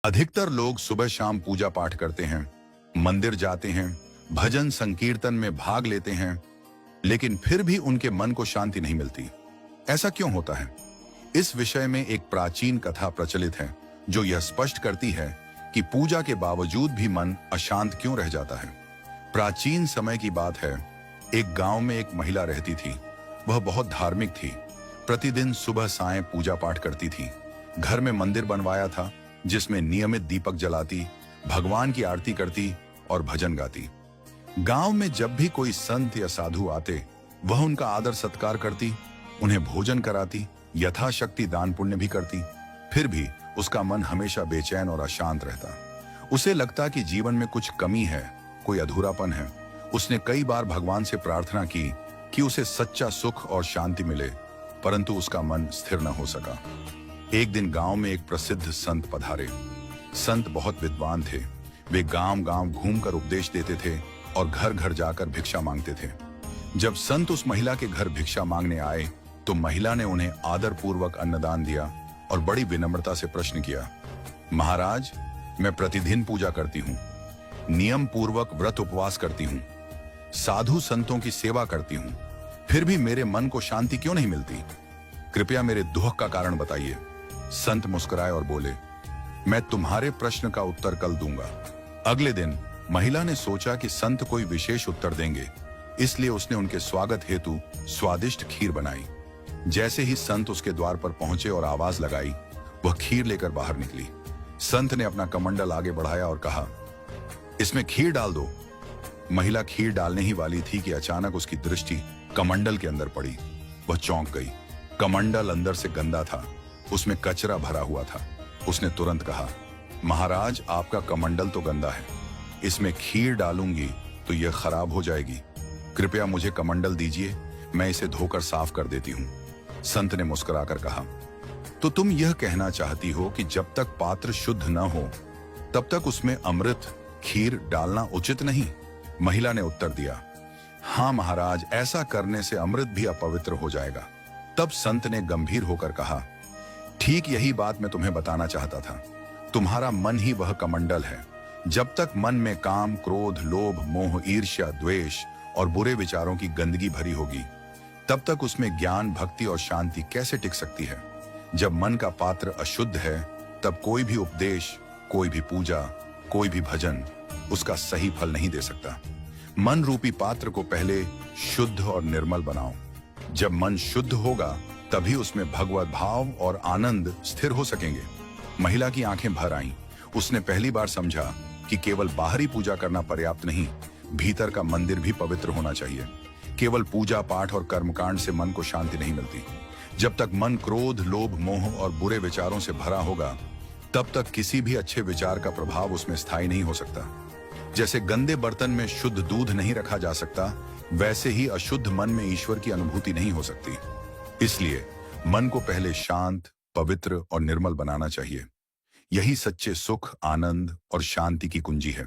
अधिकतर लोग सुबह शाम पूजा पाठ करते हैं, मंदिर जाते हैं, भजन संकीर्तन में भाग लेते हैं, लेकिन फिर भी उनके मन को शांति नहीं मिलती। ऐसा क्यों होता है? इस विषय में एक प्राचीन कथा प्रचलित है जो यह स्पष्ट करती है कि पूजा के बावजूद भी मन अशांत क्यों रह जाता है। प्राचीन समय की बात है। एक गांव में एक महिला रहती थी। वह बहुत धार्मिक थी। प्रतिदिन सुबह सायं पूजा पाठ करती थी। घर में मंदिर बनवाया था जिसमें नियमित दीपक जलाती, भगवान की आरती करती और भजन गाती। गांव में जब भी कोई संत या साधु आते, वह उनका आदर सत्कार करती, उन्हें भोजन कराती, यथाशक्ति दान पुण्य भी करती। फिर भी उसका मन हमेशा बेचैन और अशांत रहता। उसे लगता कि जीवन में कुछ कमी है, कोई अधूरापन है। उसने कई बार भगवान से प्रार्थना की कि उसे सच्चा सुख और शांति मिले, परंतु उसका मन स्थिर न हो सका। एक दिन गांव में एक प्रसिद्ध संत पधारे। संत बहुत विद्वान थे। वे गांव-गांव घूमकर उपदेश देते थे और घर घर जाकर भिक्षा मांगते थे। जब संत उस महिला के घर भिक्षा मांगने आए तो महिला ने उन्हें आदरपूर्वक अन्नदान दिया और बड़ी विनम्रता से प्रश्न किया, महाराज, मैं प्रतिदिन पूजा करती हूँ, नियम पूर्वक व्रत उपवास करती हूँ, साधु संतों की सेवा करती हूँ, फिर भी मेरे मन को शांति क्यों नहीं मिलती? कृपया मेरे दुख का कारण बताइए। संत मुस्कुराए और बोले, मैं तुम्हारे प्रश्न का उत्तर कल दूंगा। अगले दिन महिला ने सोचा कि संत कोई विशेष उत्तर देंगे, इसलिए उसने उनके स्वागत हेतु स्वादिष्ट खीर बनाई। जैसे ही संत उसके द्वार पर पहुंचे और आवाज लगाई, वह खीर लेकर बाहर निकली। संत ने अपना कमंडल आगे बढ़ाया और कहा, इसमें खीर डाल दो। महिला खीर डालने ही वाली थी कि अचानक उसकी दृष्टि कमंडल के अंदर पड़ी। वह चौंक गई। कमंडल अंदर से गंदा था, उसमें कचरा भरा हुआ था। उसने तुरंत कहा, महाराज, आपका कमंडल तो गंदा है, इसमें खीर डालूंगी तो यह खराब हो जाएगी। कृपया मुझे कमंडल दीजिए, मैं इसे धोकर साफ कर देती हूँ। संत ने मुस्कुराकर कहा, तो तुम यह कहना चाहती हो कि जब तक पात्र शुद्ध न हो तब तक उसमें अमृत, खीर डालना उचित नहीं? महिला ने उत्तर दिया, हाँ महाराज, ऐसा करने से अमृत भी अपवित्र हो जाएगा। तब संत ने गंभीर होकर कहा, ठीक यही बात मैं तुम्हें बताना चाहता था। तुम्हारा मन ही वह कमंडल है। जब तक मन में काम, क्रोध, लोभ, मोह, ईर्ष्या, द्वेष और बुरे विचारों की गंदगी भरी होगी, तब तक उसमें ज्ञान, भक्ति और शांति कैसे टिक सकती है? जब मन का पात्र अशुद्ध है, तब कोई भी उपदेश, कोई भी पूजा, कोई भी भजन उसका सही फल नहीं दे सकता। मन रूपी पात्र को पहले शुद्ध और निर्मल बनाओ। जब मन शुद्ध होगा तभी उसमें भगवत भाव और आनंद स्थिर हो सकेंगे। महिला की आंखें भर आईं। उसने पहली बार समझा कि केवल बाहरी पूजा करना पर्याप्त नहीं, भीतर का मंदिर भी पवित्र होना चाहिए। केवल पूजा पाठ और कर्मकांड से मन को शांति नहीं मिलती। जब तक मन क्रोध, लोभ, मोह और बुरे विचारों से भरा होगा, तब तक किसी भी अच्छे विचार का प्रभाव उसमें स्थायी नहीं हो सकता। जैसे गंदे बर्तन में शुद्ध दूध नहीं रखा जा सकता, वैसे ही अशुद्ध मन में ईश्वर की अनुभूति नहीं हो सकती। इसलिए मन को पहले शांत, पवित्र और निर्मल बनाना चाहिए। यही सच्चे सुख, आनंद और शांति की कुंजी है।